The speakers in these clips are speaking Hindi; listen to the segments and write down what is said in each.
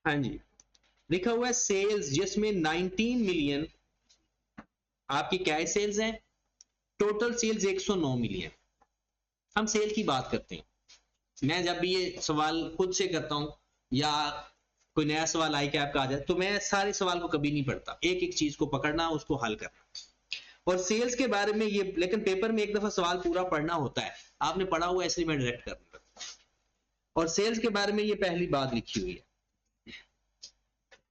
हाँ जी, लिखा हुआ है सेल्स, जिसमें 19 मिलियन आपकी कैश सेल्स हैं, टोटल सेल्स 109 मिलियन। हम सेल की बात करते हैं। मैं जब भी ये सवाल खुद से करता हूं या कोई नया सवाल आई कि आपका आ जाए, तो मैं सारे सवाल को कभी नहीं पढ़ता, एक एक चीज को पकड़ना, उसको हल करना। और सेल्स के बारे में ये, लेकिन पेपर में एक दफा सवाल पूरा पढ़ना होता है, आपने पढ़ा हुआ इसलिए मैं डायरेक्ट कर रहा हूं। और सेल्स के बारे में ये पहली बात लिखी हुई है,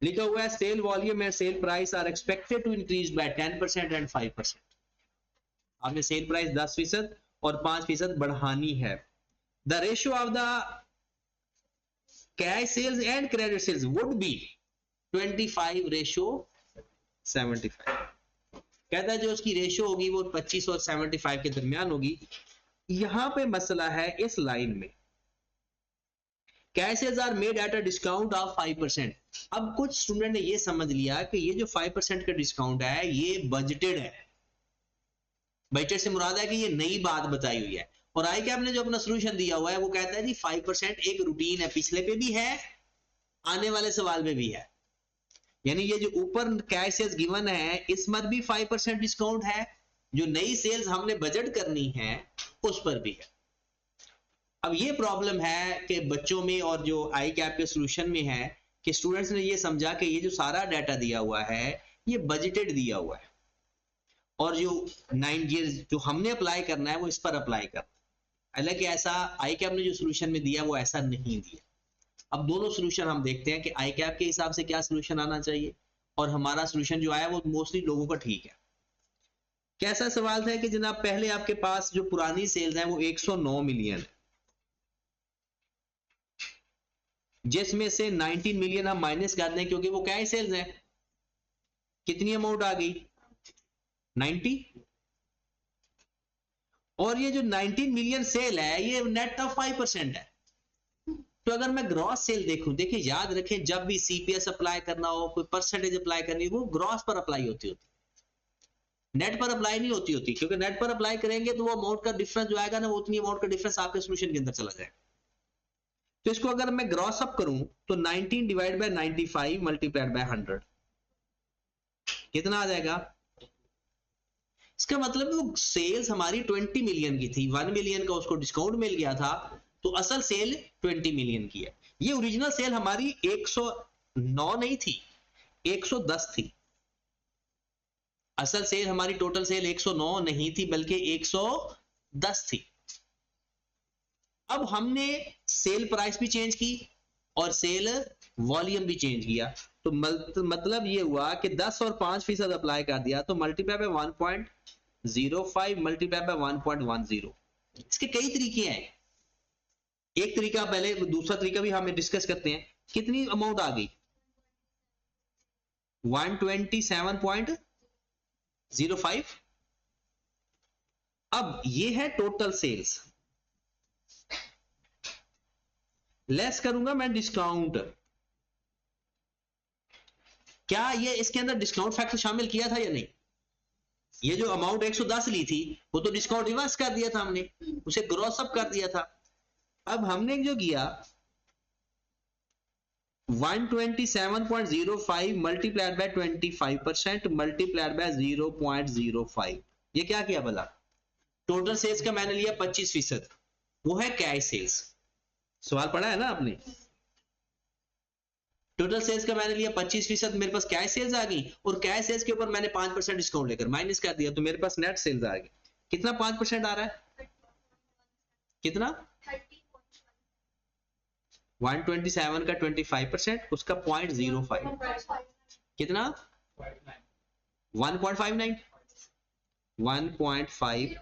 लिखा हुआ है sale volume and sale price are expected to increase by 10% and 5%। आपने सेल प्राइस 10% और 5% बढ़ानी है। The ratio of the cash sales and credit sales would be 25:75। कहता है जो उसकी रेशियो होगी वो 25 और 75 के दरमियान होगी। यहां पे मसला है इस लाइन में, cash sales are made at a discount of 5%। अब कुछ स्टूडेंट ने ये समझ लिया कि ये जो 5% का डिस्काउंट है ये बजटेड है। बजटेड से मुराद है कि ये नई बात बताई हुई है। और आई कैप ने जो अपना सोल्यूशन दिया हुआ है वो कहता है जी 5% एक रूटीन है, पिछले पे भी है, आने वाले सवाल में भी है। यानी ये जो ऊपर कैश सेल्स गिवन है इसमें भी 5% डिस्काउंट है, जो नई सेल्स हमने बजट करनी है उस पर भी है। अब ये प्रॉब्लम है कि बच्चों में और जो आई कैप के सोल्यूशन में है कि स्टूडेंट्स ने ये समझा कि ये जो सारा डाटा दिया हुआ है ये बजटेड दिया हुआ है, और जो 9 ईयर्स जो हमने अप्लाई करना है वो इस पर अप्लाई करना है। हालांकि ऐसा आई कैप ने जो सोल्यूशन में दिया वो ऐसा नहीं दिया। अब दोनों सोल्यूशन हम देखते हैं कि आई कैप के हिसाब से क्या सोल्यूशन आना चाहिए, और हमारा सोल्यूशन जो आया वो मोस्टली लोगों का ठीक है। कैसा सवाल था कि जनाब पहले आपके पास जो पुरानी सेल्स हैं वो 109 मिलियन है, जिसमें से 19 मिलियन हम माइनस कर दें क्योंकि वो कैश सेल्स है। कितनी अमाउंट आ गई? 90। और ये जो 19 मिलियन सेल है ये नेट ऑफ 5% है। तो अगर मैं ग्रॉस सेल देखूं, देखिए याद रखें जब भी सीपीएस अप्लाई करना हो, कोई परसेंटेज अप्लाई करनी हो, वो ग्रॉस पर अप्लाई होती, नेट पर अप्लाई नहीं होती, क्योंकि नेट पर अप्लाई करेंगे तो वो अमाउंट का डिफरेंस जो आएगा ना, वो उतनी अमाउंट का डिफरेंस आपके सोल्यूशन के अंदर चला जाएगा। तो इसको अगर मैं ग्रॉस अप करूं तो 19 डिवाइड बाय 95 मल्टीप्लाइड बाय 100 कितना आ जाएगा? इसका मतलब वो सेल्स हमारी 20 मिलियन की थी, 1 मिलियन का उसको डिस्काउंट मिल गया था, तो असल सेल 20 मिलियन की है। ये ओरिजिनल सेल हमारी 109 नहीं थी, 110 थी। असल सेल हमारी टोटल सेल 109 नहीं थी बल्कि 110 थी। अब हमने सेल प्राइस भी चेंज की और सेल वॉल्यूम भी चेंज किया, तो मतलब ये हुआ कि 10 और 5% अप्लाई कर दिया तो मल्टीप्लाई बाय 1.05 मल्टीप्लाई बाय 1.10। इसके कई तरीके हैं, एक तरीका पहले, दूसरा तरीका भी हमें डिस्कस करते हैं। कितनी अमाउंट आ गई? 127.05। अब ये है टोटल सेल्स, लेस करूंगा मैं डिस्काउंट। क्या ये इसके अंदर डिस्काउंट फैक्टर शामिल किया था या नहीं? ये जो अमाउंट 110 ली थी वो तो डिस्काउंट रिवर्स कर दिया था हमने, उसे ग्रॉस अप कर दिया था। अब हमने जो किया 127.05 मल्टीप्लाइड बाय 25% मल्टीप्लाइड बाय 0.05, ये क्या किया भला? टोटल सेल्स का मैंने लिया 25%, वो है कैश सेल्स। सवाल पढ़ा है ना आपने? टोटल सेल्स का मैंने लिया 25%, मेरे पास कैश सेल्स आ गई, और कैश सेल्स के ऊपर मैंने 5% डिस्काउंट लेकर माइनस कर दिया, तो मेरे पास नेट सेल्स आ गई। कितना 5% आ रहा है? कितना? 127 का 25%, उसका 0.05 कितना? 1.59 1.5।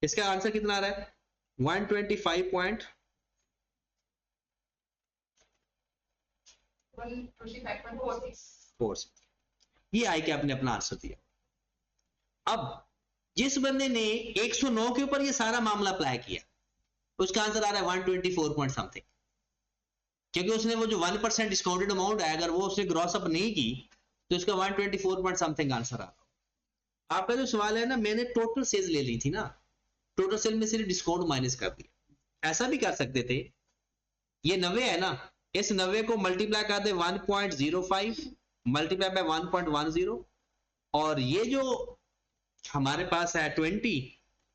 इसका आंसर कितना आ रहा है? 125.4। ये आई के आपने अपना आंसर दिया। अब जिस बंदे ने 109 के ऊपर ये सारा मामला अप्लाई किया उसका आंसर आ रहा है 124 पॉइंट समथिंग, क्योंकि उसने वो जो 1% डिस्काउंटेड अमाउंट है अगर वो उसने ग्रॉस अप नहीं की तो इसका 124 पॉइंट समथिंग आंसर आ रहा। आपका जो सवाल है ना, मैंने टोटल सेल्स ले ली थी ना, टोटल सेल में से डिस्काउंट माइनस कर दिया, ऐसा भी कर सकते थे, ये 90 है ना, इस 90 को मल्टीप्लाई कर दे 1.05 मल्टीप्लाई बाय 1.10, और ये जो हमारे पास है 20,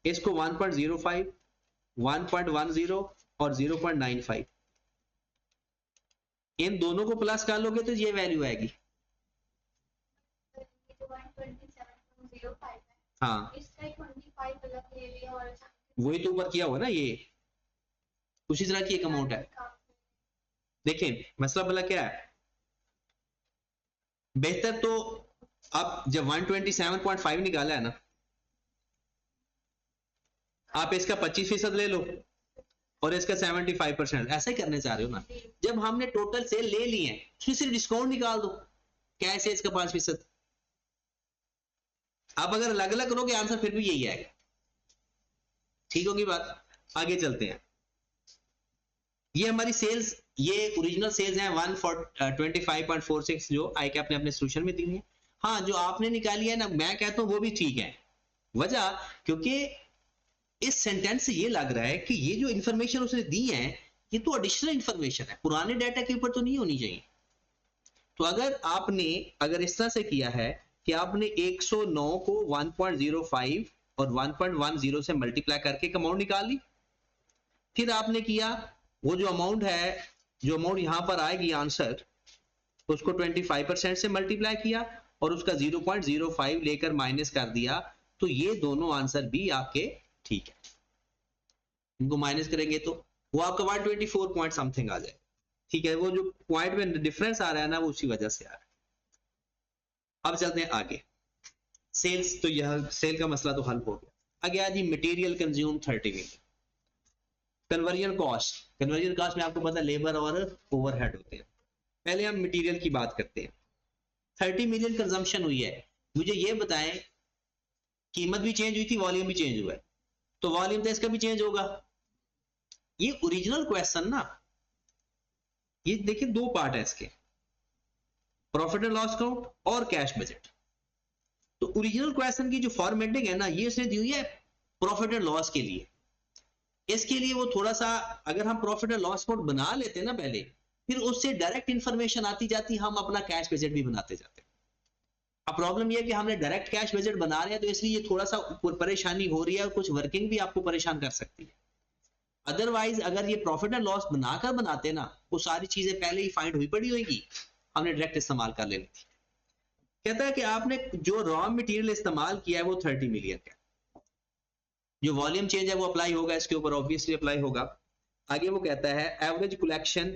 इसको 1.05 1.10 और 0.95, इन दोनों को प्लस कर लोगे तो ये वैल्यू आएगी। हाँ वही तो ऊपर किया हुआ ना, ये उसी तरह की एक अमाउंट है। देखें मसला भला क्या है, बेहतर तो अब जब 127.5 निकाला है ना, आप इसका 25% ले लो और इसका 75%, ऐसा ही करने चाह रहे हो ना। जब हमने टोटल सेल ले ली है उसमें सिर्फ डिस्काउंट निकाल दो, कैसे इसका 5%। आप अगर अलग अलग करोगे आंसर फिर भी यही आएगा। ठीक होगी बात, आगे चलते हैं। ये हमारी सेल्स, ये ओरिजिनल सेल्स हैं 125.46 जो आई कैप ने अपने सोल्यूशन में दी है। हाँ जो आपने निकाली है ना, मैं कहता हूं वो भी ठीक है। वजह क्योंकि इस सेंटेंस से ये लग रहा है कि ये जो इंफॉर्मेशन उसने दी है ये तो एडिशनल इंफॉर्मेशन है, पुराने डाटा के ऊपर तो नहीं होनी चाहिए। तो अगर इस तरह से किया है कि आपने 109 को 1.05 और 1.10 से मल्टीप्लाई करके एक अमाउंट निकाल ली, फिर आपने किया वो जो अमाउंट है, जो अमाउंट यहां पर आएगी आंसर, उसको 25% से मल्टीप्लाई किया और उसका 0.05 लेकर माइनस कर दिया, तो ये दोनों आंसर भी आपके ठीक है। इनको माइनस करेंगे तो वो आपका 124 पॉइंट समथिंग आ जाए। ठीक है, वो जो पॉइंट में डिफरेंस आ रहा है ना वो उसी वजह से आ रहा है। अब चलते हैं आगे, सेल्स, तो यह सेल का मसला तो हल हो गया। आगे आ जी material consume 30 million. Conversion cost में आपको पता है लेबर और ओवरहेड होते हैं। पहले हम मटेरियल की बात करते हैं। 30 मिलियन कंजम्पशन हुई है, मुझे ये बताएं कीमत भी चेंज हुई थी, वॉल्यूम भी चेंज हुआ है, तो वॉल्यूम तो इसका भी चेंज होगा। ये ओरिजिनल क्वेश्चन ना, ये देखिए दो पार्ट है इसके, प्रॉफिट एंड लॉस अकाउंट और कैश बजट। तो ओरिजिनल क्वेश्चन की जो फॉर्मेटिंग है ना, ये उसने दी हुई है प्रॉफिट एंड लॉस के लिए। इसके लिए वो थोड़ा सा, अगर हम प्रॉफिट एंड लॉस अकाउंट बना लेते ना पहले, फिर उससे डायरेक्ट इंफॉर्मेशन आती जाती, हम अपना कैश बजट भी बनाते जाते। अब प्रॉब्लम यह है कि हमने डायरेक्ट कैश बजट बना रहे हैं, तो इसलिए थोड़ा सा परेशानी हो रही है और कुछ वर्किंग भी आपको परेशान कर सकती है। अदरवाइज अगर ये प्रॉफिट एंड लॉस बनाकर बनाते ना, वो सारी चीजें पहले ही फाइंड हुई पड़ी होगी, हमने डायरेक्ट इस्तेमाल कर लेनी थी। कहता है कि आपने जो रॉ मटेरियल इस्तेमाल किया है वो 30 मिलियन का, जो वॉल्यूम चेंज है वो अप्लाई होगा इसके ऊपर, ऑब्वियसली अप्लाई होगा। आगे वो कहता है average collection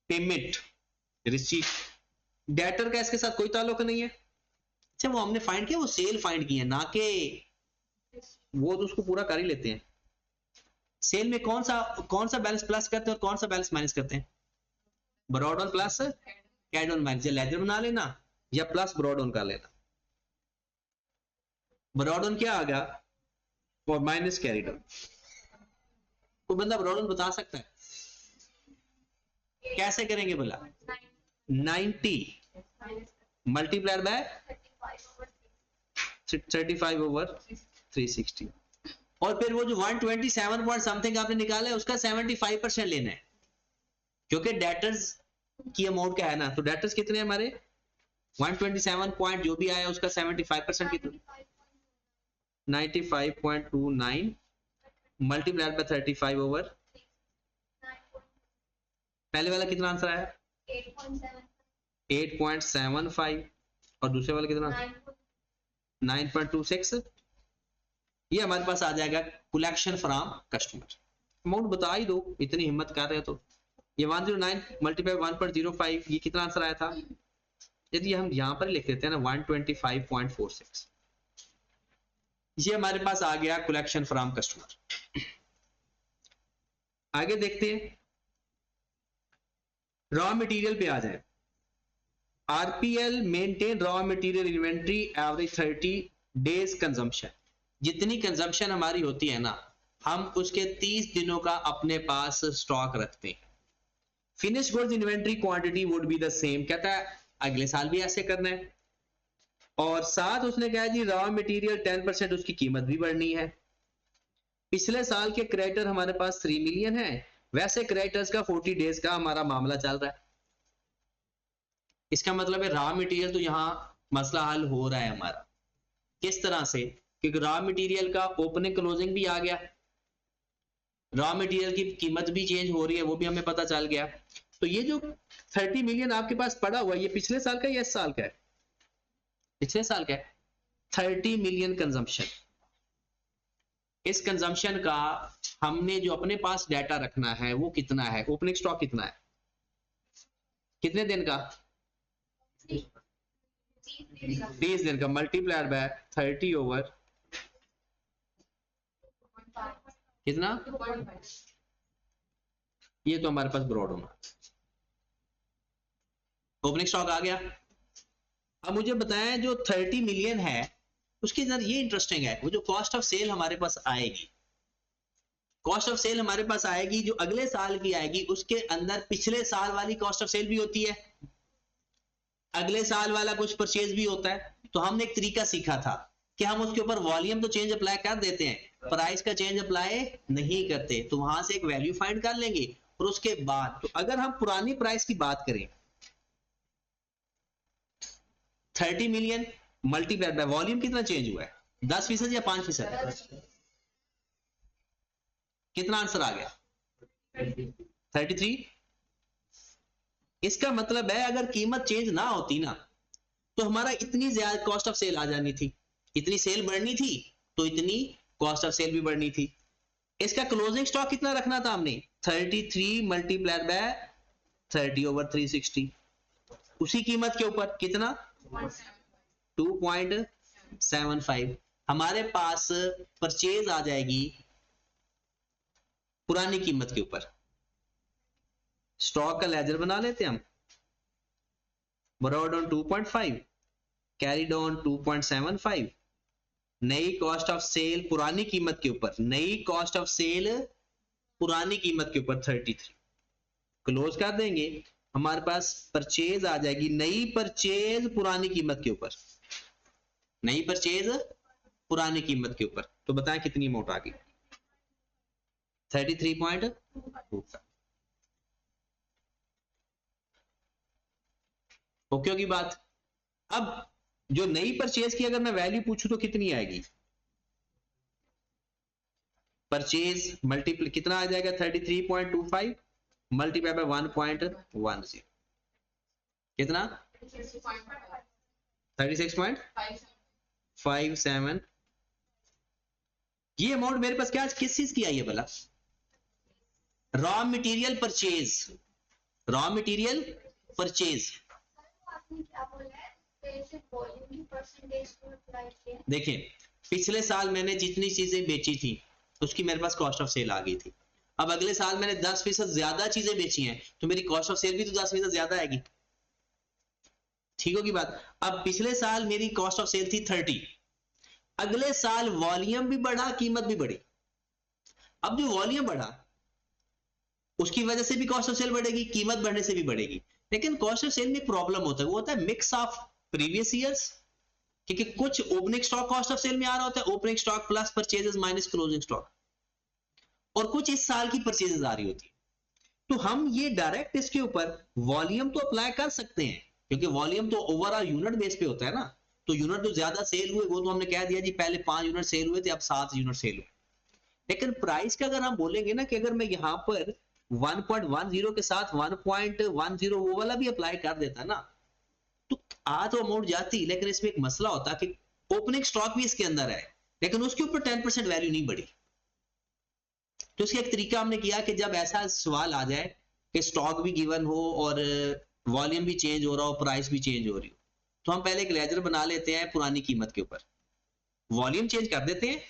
payment receipt, debtor का इसके साथ कोई ताल्लुक नहीं है। अच्छा वो हमने फाइंड किया, वो सेल फाइंड की है ना, कि वो तो उसको पूरा कर ही लेते हैं। सेल में कौन सा बैलेंस प्लस करते हैं और कौन सा बैलेंस माइनस करते हैं? Brought on plus carried on minus, या लेजर बना लेना या प्लस ब्रॉड ऑन कर लेना। ब्रॉड ऑन क्या आ गया और माइनस कैरिड ऑन। कोई बंदा ब्रॉड ऑन बता सकता है? कैसे करेंगे बोला? 90 मल्टीप्लाइड बाय 35 ओवर 360, और फिर वो जो 127 पॉइंट समथिंग आपने निकाला है उसका 75% लेना है, क्योंकि डेटर्स की अमाउंट क्या है ना, तो डेटर्स कितने हमारे 127 पॉइंट जो भी आया उसका 75% कितना, 95.29 मल्टीप्लाइड बाय 35 ओवर, पहले वाला कितना आंसर आया? 8.75 और दूसरे वाला कितना? 9.26। ये हमारे पास आ जाएगा कलेक्शन फ्रॉम कस्टमर। अमाउंट बता ही दो, इतनी हिम्मत कर रहे हो तो। ये 109 मल्टीप्लाई 1.05, ये कितना आंसर आया था? यदि हम यहां पर लिख देते हैं ना 125.46, ये हमारे पास आ गया कलेक्शन फ्रॉम कस्टमर। आगे देखते हैं, रॉ मटेरियल पे आ जाए। RPL maintain raw material inventory average 30 days consumption. जितनी कंजम्पशन हमारी होती है ना, हम उसके 30 दिनों का अपने पास स्टॉक रखते हैं। Finish goods inventory quantity would be the same, कहता है अगले साल भी ऐसे करना है। और साथ उसने कहा जी रॉ मटेरियल 10% उसकी कीमत भी बढ़नी है। पिछले साल के क्रेडिटर हमारे पास 3 मिलियन है, वैसे क्रेडिटर्स का 40 डेज का हमारा मामला चल रहा है। इसका मतलब है रॉ मटेरियल तो यहां मसला हल हो रहा है हमारा। किस तरह से? क्योंकि रॉ मटेरियल का ओपनिंग क्लोजिंग भी आ गया, रॉ मटेरियल की कीमत भी चेंज हो रही है, वो भी हमें पता चल गया। तो ये जो 30 मिलियन आपके पास पड़ा हुआ है, ये पिछले साल का या इस साल का है? पिछले साल का है। 30 मिलियन कंजम्पशन, इस कंजम्पशन का हमने जो अपने पास डाटा रखना है वो कितना है? ओपनिंग स्टॉक कितना है, कितने दिन का? 30 दिन का, मल्टीप्लाइड बाय 30 ओवर कितना? ये तो हमारे पास ब्रॉड होना। ओपनिंग स्टॉक आ गया। अब मुझे बताएं जो 30 मिलियन है उसके अंदर ये इंटरेस्टिंग है, वो जो कॉस्ट ऑफ सेल हमारे पास आएगी, कॉस्ट ऑफ सेल हमारे पास आएगी जो अगले साल की आएगी, उसके अंदर पिछले साल वाली कॉस्ट ऑफ सेल भी होती है, अगले साल वाला कुछ परचेज भी होता है। तो हमने एक तरीका सीखा था कि हम उसके ऊपर वॉल्यूम तो चेंज अप्लाई कर देते हैं, प्राइस का चेंज अप्लाई नहीं करते। तो वहां से एक वैल्यू फाइंड कर लेंगे और उसके बाद तो अगर हम पुरानी प्राइस की बात करें, 30 मिलियन मल्टीप्लाइड बाय वॉल्यूम कितना चेंज हुआ है? 10% या 5%? कितना आंसर आ गया? 33। इसका मतलब है अगर कीमत चेंज ना होती ना तो हमारा इतनी ज्यादा कॉस्ट ऑफ सेल आ जानी थी, इतनी सेल बढ़नी थी तो इतनी कॉस्ट ऑफ सेल भी बढ़नी थी। इसका क्लोजिंग स्टॉक कितना रखना था हमने? 33 मल्टीप्लाइड बाय 30 ओवर 360, उसी कीमत के ऊपर कितना? 2.75। हमारे पास परचेज आ जाएगी पुरानी कीमत के ऊपर। स्टॉक का लेजर बना लेते हैं हम, borrowed on 2.5, carried on 2.75, नई कॉस्ट ऑफ सेल पुरानी कीमत के ऊपर, नई कॉस्ट ऑफ सेल पुरानी कीमत के ऊपर 33, क्लोज कर देंगे। हमारे पास परचेज आ जाएगी, नई परचेज पुरानी कीमत के ऊपर, नई परचेज पुरानी कीमत के ऊपर। तो बताएं कितनी अमाउंट आ गई? 33.25। ओके होगी बात? अब जो नई परचेज की अगर मैं वैल्यू पूछूं तो कितनी आएगी? परचेज मल्टीप्लाई कितना आ जाएगा? 33.25 मल्टीप्लाई बाय 1.10 कितना? 36.57। ये अमाउंट मेरे पास क्या किस चीज की आई है भला? Raw material purchase, raw material purchase. देखिए पिछले साल मैंने जितनी चीजें बेची थी उसकी मेरे पास कॉस्ट ऑफ सेल आ गई थी। अब अगले साल मैंने 10% ज्यादा चीजें बेची हैं तो मेरी कॉस्ट ऑफ सेल भी तो 10% ज्यादा आएगी। ठीक होगी बात? अब पिछले साल मेरी कॉस्ट ऑफ सेल थी 30, अगले साल वॉल्यूम भी बढ़ा, कीमत भी बढ़ी। अब जो वॉल्यूम बढ़ा उसकी वजह से भी कॉस्ट ऑफ सेल बढ़ेगी, कीमत बढ़ने से भी बढ़ेगी। लेकिन कॉस्ट ऑफ सेल में प्रॉब्लम होता है, वो होता है मिक्स ऑफ प्रीवियस ईयर्स, क्योंकि कुछ opening stock cost of sale में आ रहा होता है, opening stock plus purchases minus closing stock, और कुछ इस साल की परचेजेस आ रही होती है। तो हम ये डायरेक्ट इसके ऊपर वॉल्यूम तो अप्लाई कर सकते हैं, क्योंकि वॉल्यूम तो ओवरऑल यूनिट बेस पे होता है ना। तो यूनिट जो ज्यादा सेल हुए वो तो हमने कह दिया जी पहले 5 यूनिट सेल हुए थे, अब 7 यूनिट सेल हुए। लेकिन प्राइस का अगर हम बोलेंगे ना कि अगर मैं यहां पर 1.10 के साथ 1.10 वो वाला भी अप्लाई कर देता ना तो आ तो अमाउंट जाती, लेकिन इसमें एक मसला होता कि ओपनिंग स्टॉक भी इसके अंदर है लेकिन उसके ऊपर 10% वैल्यू नहीं बढ़ी। तो इसका एक तरीका हमने किया कि जब ऐसा सवाल आ जाए कि स्टॉक भी गिवन हो और वॉल्यूम भी चेंज हो रहा हो, प्राइस भी चेंज हो रही हो, तो हम पहले एक लेजर बना लेते हैं पुरानी कीमत के ऊपर, वॉल्यूम चेंज कर देते हैं,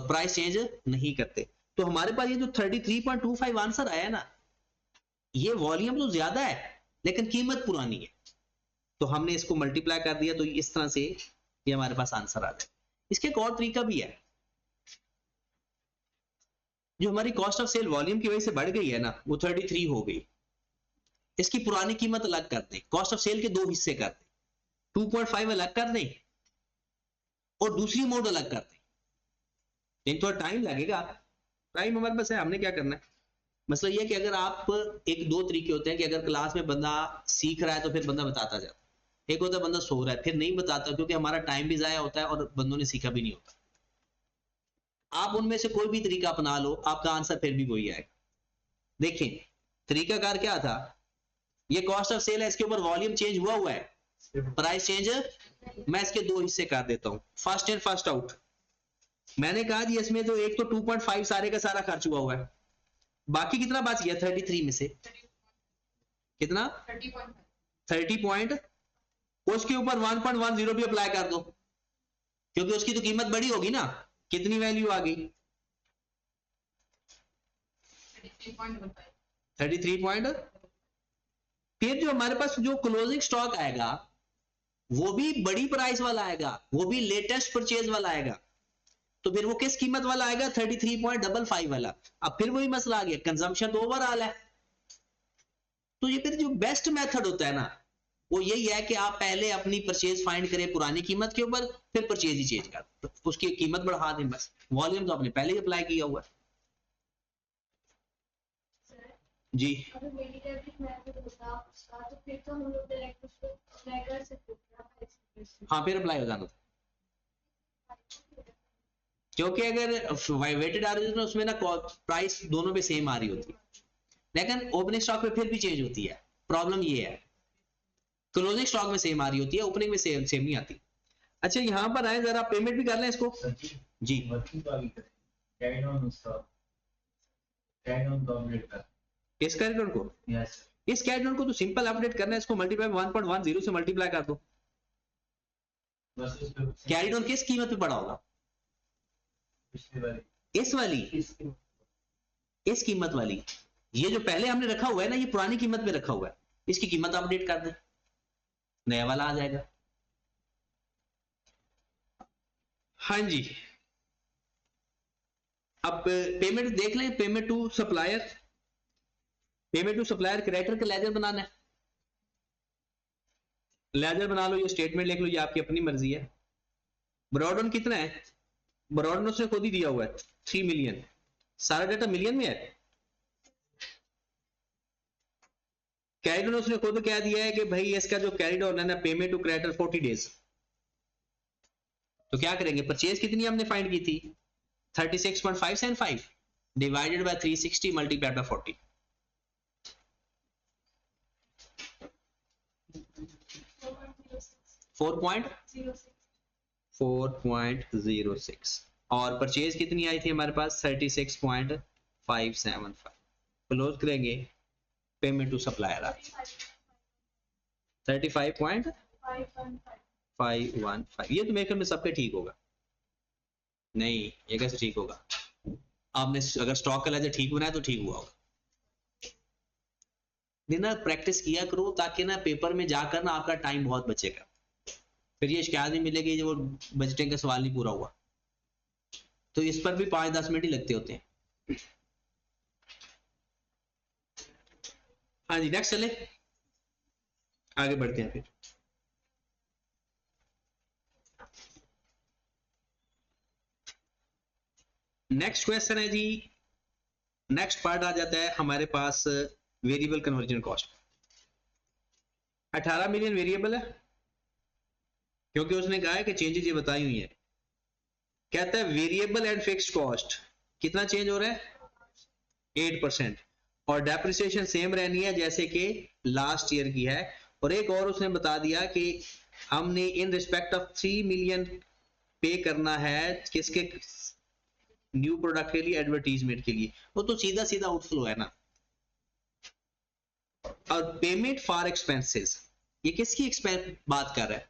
प्राइस चेंज नहीं करते। तो हमारे पास ये जो 33.25 आंसर आया ना, ये वॉल्यूम तो ज्यादा है लेकिन कीमत पुरानी है, तो हमने इसको मल्टीप्लाई कर दिया, तो इस तरह से ये हमारे पास आंसर आ जाए। इसके एक और तरीका भी है, जो हमारी कॉस्ट ऑफ सेल वॉल्यूम की वजह से बढ़ गई है ना, वो 33 हो गई, इसकी पुरानी कीमत अलग कर दें, कॉस्ट ऑफ सेल के 2 हिस्से कर दें, 2.5 अलग कर दें और दूसरी अमाउंट अलग कर दें। लेकिन थोड़ा टाइम लगेगा, टाइम हमारे पास है, हमने क्या करना है। मसला ये है कि अगर आप, एक दो तरीके होते हैं कि अगर क्लास में बंदा सीख रहा है तो फिर बंदा बताता जाता है, एक होता है बंदा सो रहा है फिर नहीं बताता, क्योंकि हमारा टाइम भी जाया होता है और बंदों ने सीखा भी नहीं होता। आप उनमें से कोई भी तरीका अपना लो, आपका आंसर फिर भी वही आएगा। देखें तरीकाकार क्या था, ये कॉस्ट ऑफ सेल है, इसके ऊपर वॉल्यूम चेंज हुआ है, प्राइस चेंज, मैं इसके दो हिस्से कर देता हूं, फर्स्ट इन फर्स्ट आउट। मैंने कहा जी इसमें तो एक तो 2.5 सारे का सारा खर्च हुआ है, बाकी कितना बच गया 33 में से, कितना 30 पॉइंट, उसके ऊपर 1.10 भी अप्लाई कर दो, क्योंकि उसकी तो कीमत बड़ी होगी ना, कितनी वैल्यू आ गई 33 पॉइंट। फिर जो हमारे पास जो क्लोजिंग स्टॉक आएगा वो भी बड़ी प्राइस वाला आएगा, वो भी लेटेस्ट परचेज वाला आएगा, तो फिर वो किस कीमत वाला आएगा 33.55 वाला। अब फिर वही मसला आ गया, कंजम्पशन तो ओवरऑल है। तो ये फिर जो बेस्ट मेथड होता है ना वो यही है कि आप पहले अपनी परचेज फाइंड करें पुरानी कीमत के ऊपर, फिर परचेज ही चेंज कर, तो उसकी कीमत बढ़ा दें बस, वॉल्यूम तो आपने पहले ही अप्लाई किया हुआ है जी। हाँ फिर अप्लाई हो जाना, क्योंकि अगर वेटेड एवरेज में उसमें ना प्राइस दोनों पे सेम आ रही होती है, लेकिन ओपनिंग स्टॉक पे फिर भी चेंज होती है। प्रॉब्लम ये है क्लोजिंग स्टॉक में सेम आ रही होती है, ओपनिंग में सेम नहीं आती। अच्छा यहाँ पर आए जरा, पेमेंट भी कर लें इसको जी। इस कैरिडोर को, इस कैरिडोर को तो सिंपल अपडेट करना है, इसको मल्टीप्लाई 1.10 से मल्टीप्लाई कर दो। कैरिडोर किस कीमत पे पड़ा होगा, इस वाली, इस कीमत वाली, ये जो पहले हमने रखा हुआ है ना ये पुरानी कीमत पे रखा हुआ है, इसकी कीमत अपडेट कर दें, नया वाला आ जाएगा। हाँ जी, अब पेमेंट देख लें, payment to supplier, payment to supplier creditor का लेजर बनाना है, लेजर बना लो, ये स्टेटमेंट लिख लो, ये आपकी अपनी मर्जी है। ब्रॉडन कितना है, ब्रॉडन उसने खुद ही दिया हुआ है 3 मिलियन, सारा डाटा मिलियन में है। कैरिडोन उसने खुद क्या दिया है कि भाई इसका जो कैरिडोन है ना, पेमेंट टू क्रेडिटर 40 डेज, तो क्या करेंगे, परचेज कितनी हमने फाइंड की थी 36.575 डिवाइडेड बाय 360 मल्टीप्लाइड बाय 40, 4.06 और परचेज कितनी आई थी हमारे पास 36.575, क्लोज करेंगे, पेमेंट टू सप्लायर 35.515, ये तो मेरे ख्याल में सबके ठीक होगा, नहीं ये कैसे ठीक होगा, आपने अगर स्टॉक का लेजर ठीक बनाया तो ठीक हुआ होगा। ना प्रैक्टिस किया करो ताकि ना पेपर में जाकर ना आपका टाइम बहुत बचेगा, फिर ये शिकायत नहीं मिलेगी जो बजटिंग का सवाल नहीं पूरा हुआ, तो इस पर भी 5-10 मिनट ही लगते होते हैं। हाँ जी नेक्स्ट चले, आगे बढ़ते हैं। फिर नेक्स्ट क्वेश्चन है जी, नेक्स्ट पार्ट आ जाता है हमारे पास variable conversion cost. 18 million variable है, क्योंकि उसने कहा है कि चेंजेस ये बताई हुई है, कहता है वेरिएबल एंड फिक्स्ड कॉस्ट कितना चेंज हो रहा है 8%, और डेप्रिसिएशन सेम रहनी है जैसे कि लास्ट ईयर की है, और एक और उसने बता दिया कि हमने इन रिस्पेक्ट ऑफ 3 मिलियन पे करना है किसके, न्यू प्रोडक्ट के लिए, एडवर्टीजमेंट के लिए, वो तो सीधा सीधा आउटफ्लो है ना। और पेमेंट फॉर एक्सपेंसेस, ये किसकी बात कर रहा है,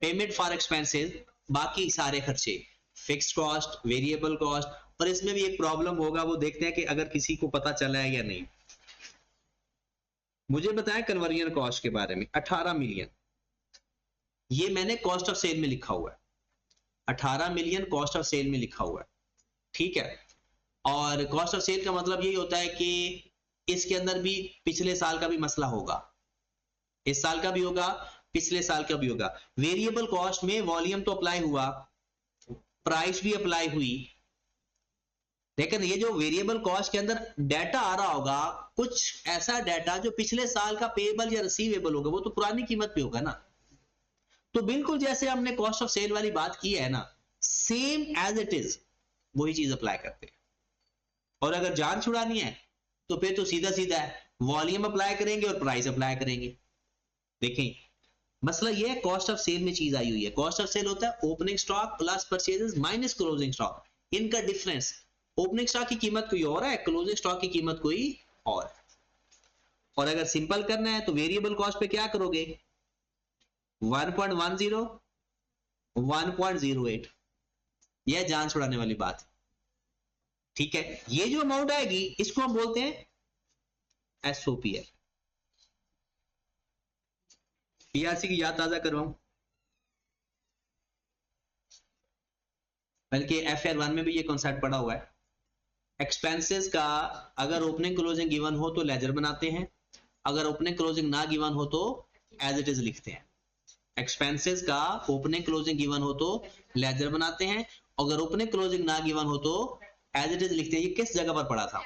पेमेंट फॉर एक्सपेंसेस, बाकी सारे खर्चे, फिक्स्ड कॉस्ट, वेरिएबल कॉस्ट, और इसमें भी एक प्रॉब्लम होगा, वो देखते हैं कि अगर किसी को पता चला है या नहीं। मुझे बताया कन्वर्जन कॉस्ट के बारे में 18 मिलियन, ये मैंने कॉस्ट ऑफ सेल में लिखा हुआ है, 18 मिलियन कॉस्ट ऑफ सेल में लिखा हुआ है, ठीक है। और कॉस्ट ऑफ सेल का मतलब यही होता है कि इसके अंदर भी पिछले साल का भी मसला होगा, इस साल का भी होगा, पिछले साल का भी होगा। वेरिएबल कॉस्ट में वॉल्यूम तो अप्लाई हुआ, प्राइस भी अप्लाई हुई, लेकिन ये जो वेरिएबल कॉस्ट के अंदर डाटा आ रहा होगा, कुछ ऐसा डाटा जो पिछले साल का पेएबल या रिसीवेबल होगा, वो तो पुरानी कीमत पे होगा ना। तो बिल्कुल जैसे हमने कॉस्ट ऑफ सेल वाली बात की है ना, सेम एज इट इज वही चीज अप्लाई करते हैं। और अगर जान छुड़ानी है तो फिर तो सीधा सीधा है, वॉल्यूम अप्लाई करेंगे और प्राइस अप्लाई करेंगे। देखें मसला ये है, कॉस्ट ऑफ सेल में चीज आई हुई है। कॉस्ट ऑफ सेल होता है opening stock plus purchases minus closing stock, इनका डिफरेंस। ओपनिंग स्टॉक की कीमत कोई और है, क्लोजिंग स्टॉक की कीमत कोई और है। और अगर सिंपल करना है तो वेरिएबल कॉस्ट पे क्या करोगे, 1.10 1.08, यह जान छुड़ाने वाली बात। ठीक है, ये जो अमाउंट आएगी इसको हम बोलते हैं एसओपीएल। पीआरसी की याद ताजा करवाऊं, बल्कि FR1 में भी ये कॉन्सेप्ट पड़ा हुआ है। एक्सपेंसेस का अगर ओपनिंग क्लोजिंग गिवन हो तो लेजर बनाते हैं, अगर ओपनिंग क्लोजिंग ना गिवन हो तो एज इट इज लिखते हैं। एक्सपेंसेस का ओपनिंग क्लोजिंग गिवन हो तो लेजर बनाते हैं, अगर ओपनिंग क्लोजिंग ना गिवन हो तो एज इट इज लिखते हैं। ये किस जगह पर पड़ा था,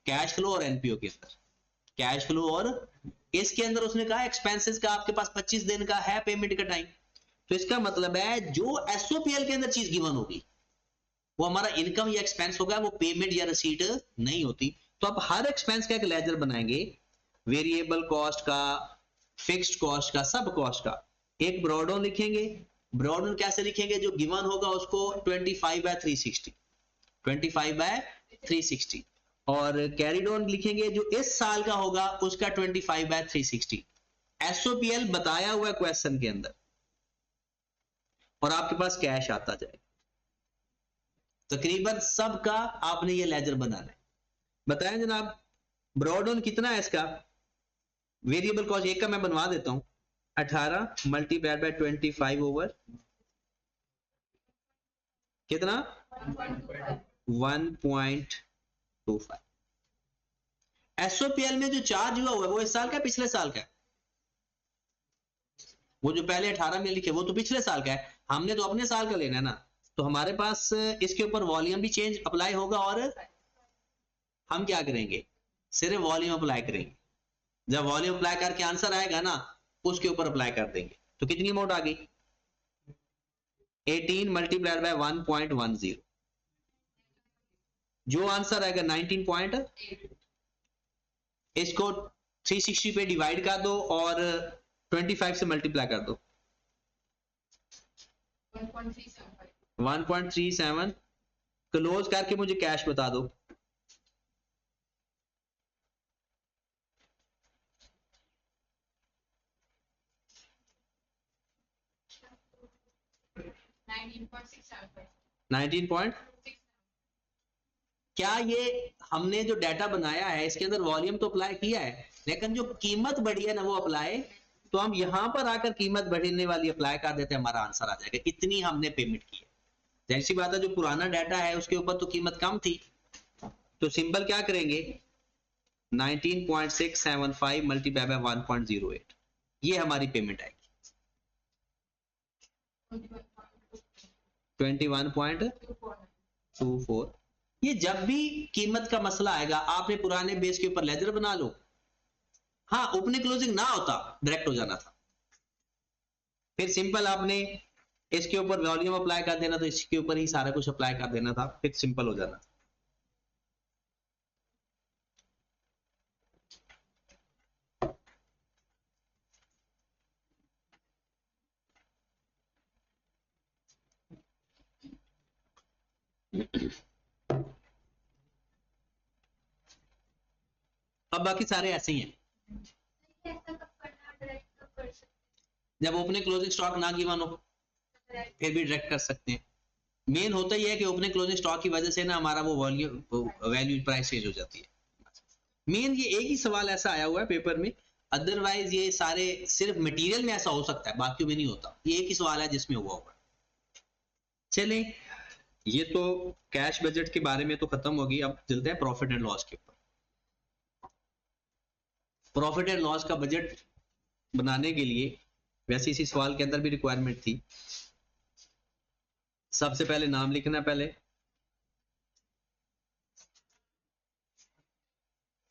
कैश फ्लो और एनपीओ के अंदर। कैश फ्लो और इसके अंदर उसने कहा एक्सपेंसेस का आपके पास 25 दिन का है पेमेंट का टाइम, तो इसका मतलब है जो एसओपीएल के अंदर चीज गिवन होगी वो हमारा इनकम या एक्सपेंस होगा, वो पेमेंट या रिसीट नहीं होती। तो अब हर एक्सपेंस का एक लेजर बनाएंगे, वेरिएबल कॉस्ट का, फिक्स्ड कॉस्ट का, सब कॉस्ट का एक ब्रॉडऑन लिखेंगे। ब्रॉडऑन कैसे लिखेंगे, जो गिवन होगा उसको 25/360, 25/360, और कैरीड ऑन लिखेंगे जो इस साल का होगा उसका 25/360। एसओपीएल बताया हुआ है क्वेश्चन के अंदर, और आपके पास कैश आता जाएगा। तकरीबन सबका आपने ये लेजर बनाना है। बताएं जनाब, ब्रॉडऑन कितना है इसका, वेरिएबल कॉस्ट एक का मैं बनवा देता हूं, 18 मल्टीप्लाइड बाय 25 ओवर कितना 1.25। एसओपीएल में जो चार्ज हुआ है वो इस साल का पिछले साल का है, वो जो पहले 18 में लिखे वो तो पिछले साल का है, हमने तो अपने साल का लेना है ना। तो हमारे पास इसके ऊपर वॉल्यूम भी चेंज अप्लाई होगा, और हम क्या करेंगे, सिर्फ वॉल्यूम अप्लाई करेंगे। जब वॉल्यूम अप्लाई करके आंसर आएगा ना उसके ऊपर अप्लाई कर देंगे। तो कितनी अमाउंट आ गई, 18 मल्टीप्लाइड बाय 1.10, जो आंसर आएगा 19. इसको 360 पे डिवाइड कर दो और 25 से मल्टीप्लाई कर दो, 1.37। क्लोज करके मुझे कैश बता दो। क्या ये हमने जो डाटा बनाया है इसके अंदर वॉल्यूम तो अप्लाई किया है, लेकिन जो कीमत बढ़ी है ना वो अप्लाई, तो हम यहां पर आकर कीमत बढ़ने वाली अप्लाई कर देते हैं, हमारा आंसर आ जाएगा इतनी हमने पेमेंट की है। जैसी बात है, जो पुराना डाटा है उसके ऊपर तो कीमत कम थी, तो सिंपल क्या करेंगे 19.675 मल्टीप्लाई बाय 1.08, ये हमारी पेमेंट आएगी 21.24। ये जब भी कीमत का मसला आएगा आपने पुराने बेस के ऊपर लेजर बना लो। हाँ, ओपनिंग क्लोजिंग ना होता डायरेक्ट हो जाना था, फिर सिंपल आपने इसके ऊपर वॉल्यूम अप्लाई कर देना, तो इसके ऊपर ही सारा कुछ अप्लाई कर देना था, फिर सिंपल हो जाना था। अब बाकी सारे ऐसे ही हैं। जब ओपनिंग क्लोजिंग स्टॉक ना गिवन हो फिर भी डायरेक्ट कर सकते हैं। मेन होता ही है कि ओपनिंग क्लोजिंग स्टॉक की वजह से ना हमारा वो वैल्यू प्राइस चेंज हो जाती है। मेन ये एक ही सवाल ऐसा आया हुआ है पेपर में, अदरवाइज ये सारे सिर्फ मटेरियल में ऐसा हो सकता है, बाकी में नहीं होता। ये एक ही सवाल है जिसमें हुआ होगा। चलें, ये तो कैश बजट के बारे में तो खत्म होगी, अब चलते हैं प्रॉफिट एंड लॉस के ऊपर। प्रॉफिट एंड लॉस का बजट बनाने के लिए वैसे इसी सवाल के अंदर भी रिक्वायरमेंट थी, सबसे पहले नाम लिखना, पहले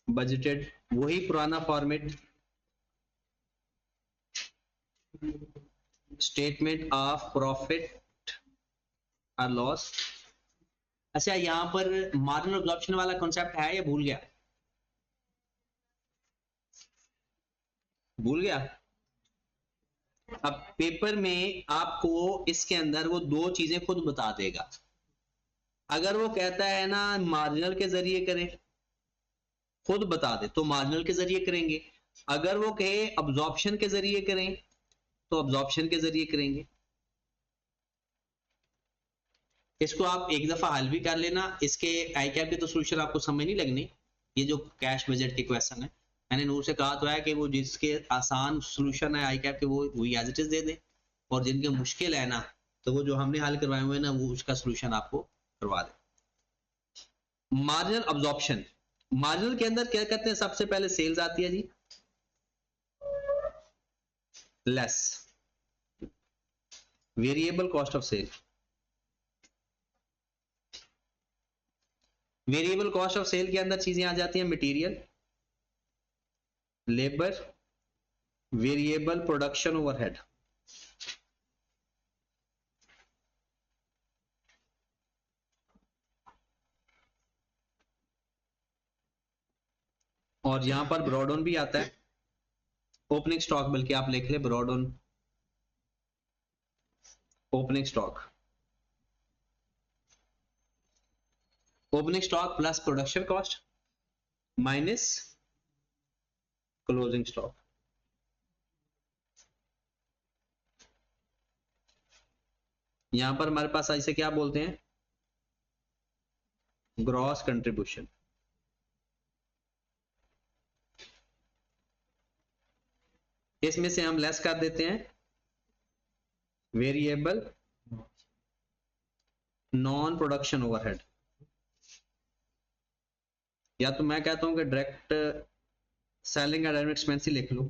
बजटेड, वही पुराना फॉर्मेट, स्टेटमेंट ऑफ प्रॉफिट और लॉस। अच्छा, यहां पर मार्जिनल एब्जॉर्प्शन वाला कॉन्सेप्ट है या भूल गया? भूल गया? अब पेपर में आपको इसके अंदर वो दो चीजें खुद बता देगा। अगर वो कहता है ना मार्जिनल के जरिए करें, खुद बता दे तो मार्जिनल के जरिए करेंगे। अगर वो कहे अब्जॉर्प्शन के जरिए करें तो अब्जॉर्प्शन के जरिए करेंगे। इसको आप एक दफा हल भी कर लेना। इसके आई कैप के तो सोल्यूशन आपको समझ नहीं लगनी। ये जो कैश बजट के क्वेश्चन है, मैंने नूर से कहा तो है कि वो जिसके आसान सोल्यूशन है आई कैप के वो वही एज इट इज दे दे, और जिनके मुश्किल है ना तो वो जो हमने हल करवाए हुए ना वो उसका सोल्यूशन आपको करवा दे। मार्जिनल अब्जॉर्प्शन, मार्जिनल के अंदर क्या करते हैं, सबसे पहले सेल्स आती है जी, less variable cost of sale. Variable cost of sale के अंदर चीजें आ जाती हैं, material, labour, variable production overhead. और यहां पर ब्रॉडऑन भी आता है, ओपनिंग स्टॉक, बल्कि आप लिख ले ब्रॉडऑन opening stock, opening stock plus production cost minus closing stock. यहां पर हमारे पास ऐसे क्या बोलते हैं, ग्रॉस कंट्रीब्यूशन। इसमें से हम लेस कर देते हैं वेरिएबल नॉन प्रोडक्शन ओवरहेड, या तो मैं कहता हूं कि डायरेक्ट सेलिंग एंड एक्सपेंस ही लिख लो।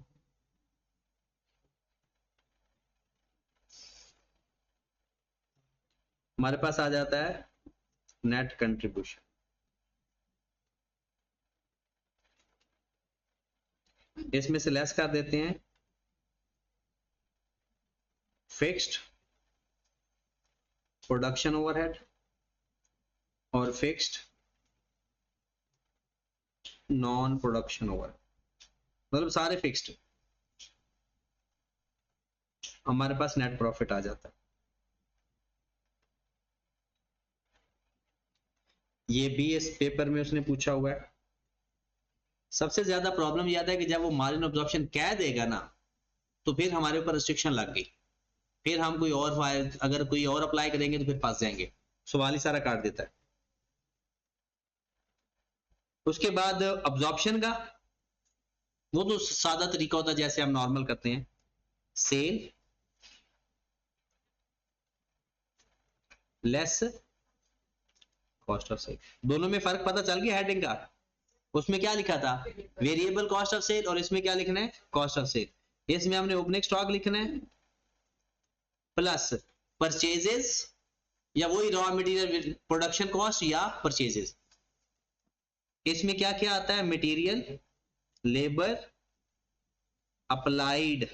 हमारे पास आ जाता है नेट कंट्रीब्यूशन। इसमें से लेस कर देते हैं फिक्स्ड प्रोडक्शन ओवरहेड और फिक्स्ड नॉन प्रोडक्शन ओवरहेड, मतलब सारे फिक्स्ड। हमारे पास नेट प्रॉफिट आ जाता है। ये भी इस पेपर में उसने पूछा हुआ है। सबसे ज्यादा प्रॉब्लम यह है कि जब वो मार्जिन ऑब्जॉर्प्शन कह देगा ना तो फिर हमारे ऊपर रिस्ट्रिक्शन लग गई, फिर हम कोई और अगर कोई और अप्लाई करेंगे तो फिर फंस जाएंगे, सवाल ही सारा काट देता है। उसके बाद अब्जॉर्प्शन का वो तो सादा तरीका होता है जैसे हम नॉर्मल करते हैं, sale less cost of sale. दोनों में फर्क पता चल गया हेडिंग का? उसमें क्या लिखा था, वेरिएबल कॉस्ट ऑफ सेल, और इसमें क्या लिखना है, कॉस्ट ऑफ सेल। इसमें हमने ओपनिंग स्टॉक लिखना है प्लस परचेजेस, या वही रॉ मटेरियल प्रोडक्शन कॉस्ट या परचेजेस। इसमें क्या क्या आता है, material, labour, applied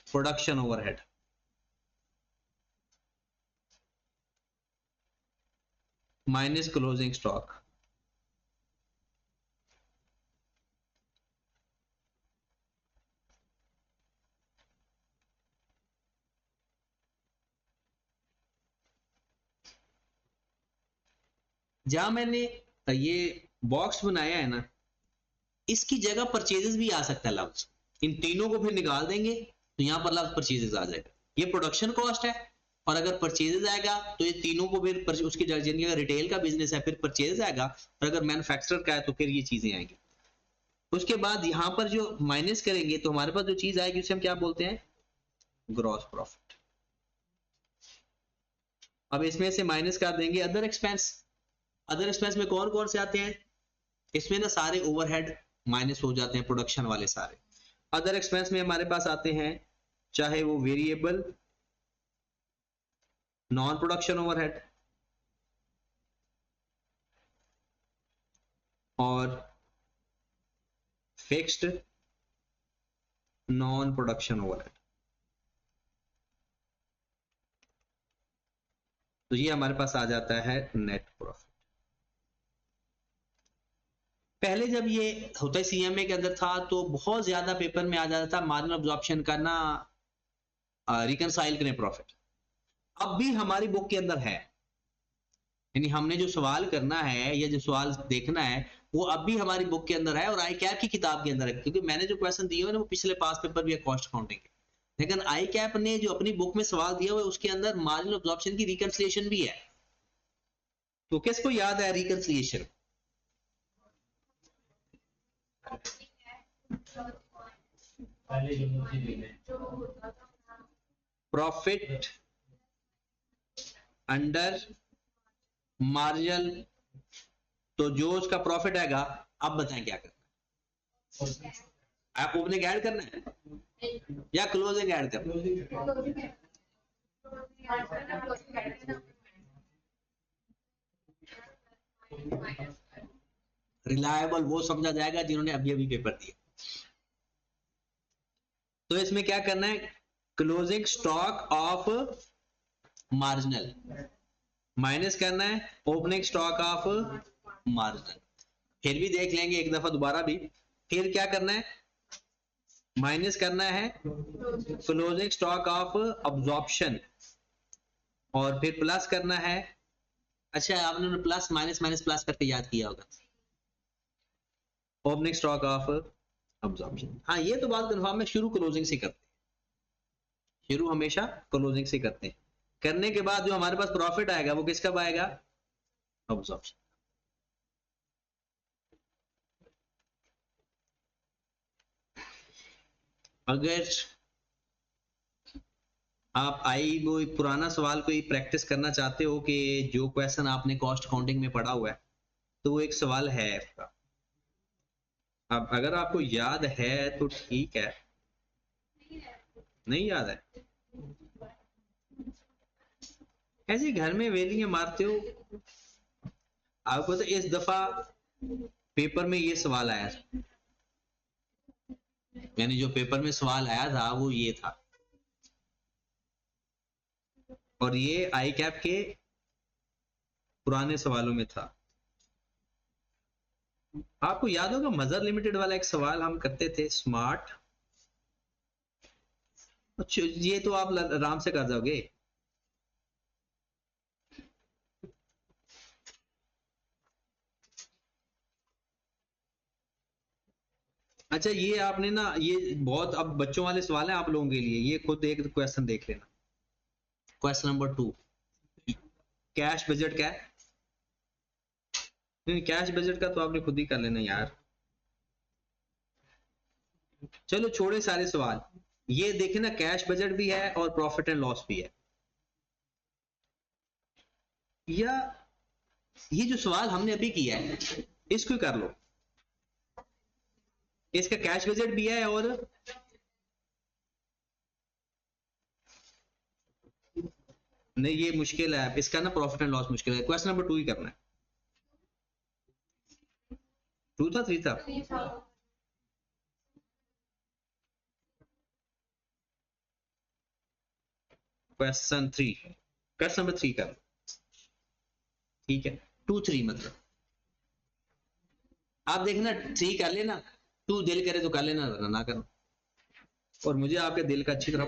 production overhead, minus closing stock. जहां मैंने ये बॉक्स बनाया है ना, इसकी जगह परचेजेस भी आ सकता है लफ्ज। इन तीनों को फिर निकाल देंगे तो यहां पर लफ्ज परचेजेस आ जाएगा। ये प्रोडक्शन कॉस्ट है, और अगर परचेजेस आएगा तो ये तीनों को फिर उसकी जिनकी अगर रिटेल का बिजनेस है फिर परचेजेस आएगा, और अगर मैन्युफैक्चरर का है तो फिर ये चीजें आएंगी। उसके बाद यहां पर जो माइनस करेंगे तो हमारे पास जो चीज आएगी उसे हम क्या बोलते हैं, ग्रॉस प्रॉफिट। अब इसमें से माइनस कर देंगे अदर एक्सपेंस। अदर एक्सपेंस में कौन कौन से आते हैं, इसमें ना सारे ओवरहेड माइनस हो जाते हैं, प्रोडक्शन वाले सारे। अदर एक्सपेंस में हमारे पास आते हैं चाहे वो वेरिएबल नॉन प्रोडक्शन ओवरहेड और फिक्स्ड नॉन प्रोडक्शन ओवरहेड। तो ये हमारे पास आ जाता है नेट प्रॉफिट। पहले जब ये होता है सीएमए के अंदर था तो बहुत ज्यादा पेपर में आ जाता था मार्जिनल अब्जॉर्प्शन का ना रिकंसाइल करें प्रॉफिट। अब भी हमारी बुक के अंदर है, यानी हमने जो सवाल करना है या जो सवाल देखना है वो अब भी हमारी बुक के अंदर है और आई कैप की किताब के अंदर है, क्योंकि मैंने जो क्वेश्चन दिए हुए ना वो पिछले पास पेपर भी है कॉस्ट अकाउंटिंग के, लेकिन आई कैप ने जो अपनी बुक में सवाल दिया हुआ है उसके अंदर मार्जिनल अब्जॉर्प्शन की रिकंसिलिएशन भी है। तो किसको याद है रिकंसिलिएशन? प्रॉफिट अंडर मार्जिनल, तो जो उसका प्रॉफिट आएगा अब बताएं क्या करना है। आप ओपनिंग ऐड करना है या क्लोजिंग ऐड करना है? रिलायबल वो समझा जाएगा जिन्होंने अभी अभी पेपर दिए। तो इसमें क्या करना है, closing stock of marginal minus करना है ओपनिंग स्टॉक ऑफ मार्जिनल। फिर भी देख लेंगे एक दफा दोबारा भी। फिर क्या करना है, माइनस करना है क्लोजिंग स्टॉक ऑफ अब्जॉर्प्शन और फिर प्लस करना है। अच्छा आपने प्लस माइनस माइनस प्लस करके याद किया होगा, ओपनिंग स्टॉक ऑफ अब्जॉर्प्शन। हाँ ये तो बात कन्फर्म है, शुरू क्लोजिंग से करते हैं, शुरू हमेशा क्लोजिंग से करते हैं। करने के बाद जो हमारे पास प्रॉफिट आएगा वो किसका आएगा, अब्जॉर्प्शन। अगर आप वो एक पुराना सवाल कोई प्रैक्टिस करना चाहते हो कि जो क्वेश्चन आपने कॉस्ट अकाउंटिंग में पढ़ा हुआ है, तो वो एक सवाल है आपका। अब अगर आपको याद है तो ठीक है, नहीं याद है ऐसे घर में वेलियां मारते हो। आपको तो इस दफा पेपर में ये सवाल आया था, यानी जो पेपर में सवाल आया था वो ये था, और ये आई कैप के पुराने सवालों में था। आपको याद होगा मजर लिमिटेड वाला एक सवाल हम करते थे, स्मार्ट। अच्छा ये तो आप आराम से कर जाओगे। अच्छा ये आपने ना, ये बहुत अब बच्चों वाले सवाल हैं आप लोगों के लिए, ये खुद एक क्वेश्चन देख लेना। क्वेश्चन नंबर 2, कैश बजट क्या है? नहीं कैश बजट का तो आपने खुद ही कर लेना यार। चलो छोड़े सारे सवाल, ये देखे ना कैश बजट भी है और प्रॉफिट एंड लॉस भी है। या ये जो सवाल हमने अभी किया है इसको कर लो, इसका कैश बजट भी है और नहीं ये मुश्किल है, इसका ना प्रॉफिट एंड लॉस मुश्किल है। क्वेश्चन नंबर 2 ही करना है। 2 था 3 था? क्वेश्चन 3, क्वेश्चन नंबर 3 कर, ठीक है 2 3 मतलब आप देखना 3 कर लेना, 2 दिल करे तो कर लेना, ना करो। और मुझे आपके दिल का अच्छी तरह